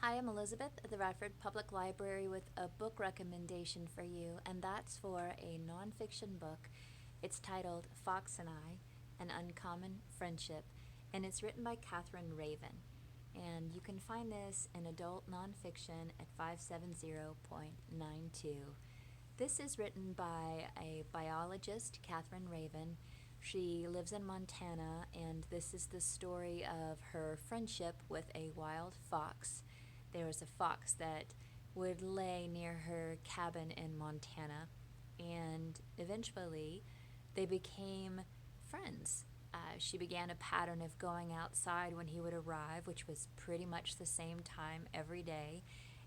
Hi, I'm Elizabeth at the Radford Public Library with a book recommendation for you, and that's for a nonfiction book. It's titled Fox and I, An Uncommon Friendship, and it's written by Catherine Raven. And you can find this in adult nonfiction at 570.92. This is written by a biologist, Catherine Raven. She lives in Montana, and this is the story of her friendship with a wild fox. There was a fox that would lay near her cabin in Montana, and eventually they became friends. She began a pattern of going outside when he would arrive, which was pretty much the same time every day,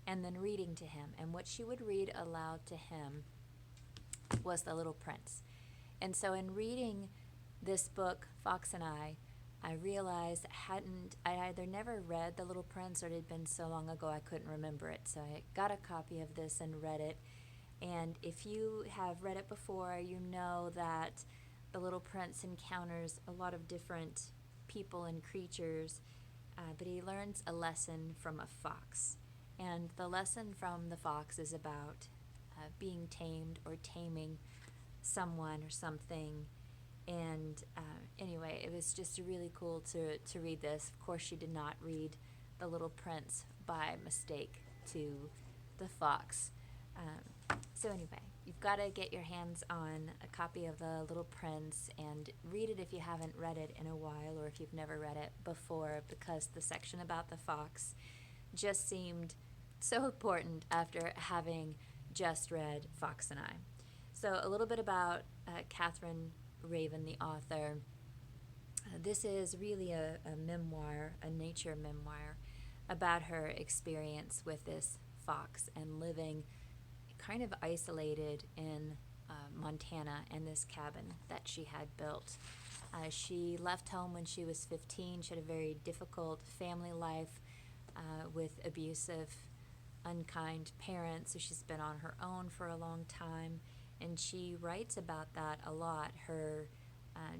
and then reading to him. And what she would read aloud to him was The Little Prince. And so in reading this book, Fox and I realized I either never read The Little Prince or it had been so long ago I couldn't remember it. So I got a copy of this and read it. And if you have read it before, you know that The Little Prince encounters a lot of different people and creatures, but he learns a lesson from a fox. And the lesson from the fox is about being tamed or taming someone or something. And anyway, it was just really cool to read this. Of course, she did not read The Little Prince by mistake to the fox. So anyway, you've got to get your hands on a copy of The Little Prince and read it if you haven't read it in a while or if you've never read it before, because the section about the fox just seemed so important after having just read Fox and I. So a little bit about Catherine Raven, the author. This is really a memoir, a nature memoir, about her experience with this fox and living kind of isolated in Montana in this cabin that she had built. She left home when she was 15. She had a very difficult family life with abusive, unkind parents, so she's been on her own for a long time. And she writes about that a lot, her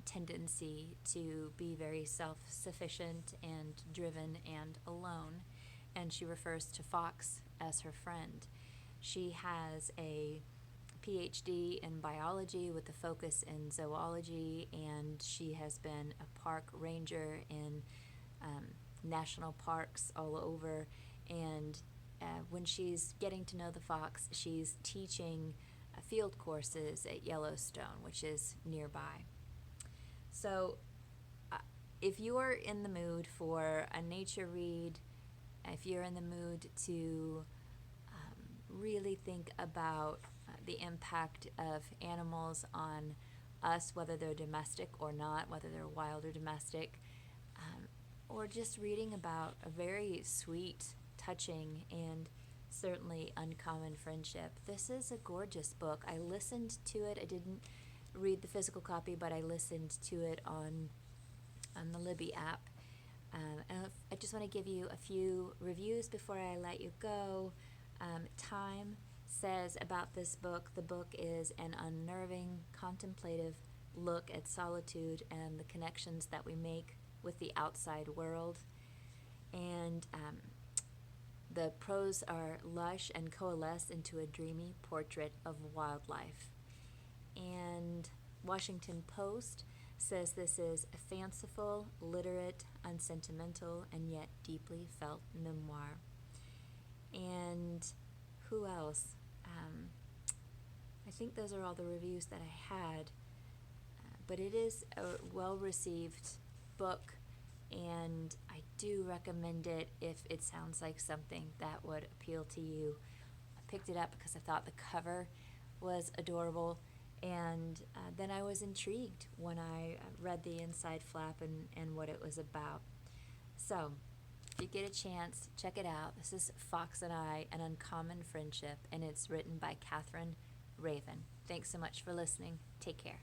tendency to be very self-sufficient and driven and alone. And she refers to Fox as her friend. She has a PhD in biology with a focus in zoology, and she has been a park ranger in national parks all over. And when she's getting to know the fox, she's teaching field courses at Yellowstone, which is nearby. So if you're in the mood for a nature read, if you're in the mood to really think about the impact of animals on us, whether they're domestic or not, whether they're wild or domestic, or just reading about a very sweet, touching, and certainly uncommon friendship, this is a gorgeous book. I listened to it. I didn't read the physical copy, but I listened to it on the Libby app. And I just want to give you a few reviews before I let you go. Time says about this book, the book is an unnerving, contemplative look at solitude and the connections that we make with the outside world. And the prose are lush and coalesce into a dreamy portrait of wildlife. And Washington Post says this is a fanciful, literate, unsentimental, and yet deeply felt memoir. And who else? I think those are all the reviews that I had. But it is a well-received book, and I do recommend it if it sounds like something that would appeal to you. I picked it up because I thought the cover was adorable, and then I was intrigued when I read the inside flap and what it was about. So, if you get a chance, check it out. This is Fox and I, An Uncommon Friendship, and it's written by Catherine Raven. Thanks so much for listening. Take care.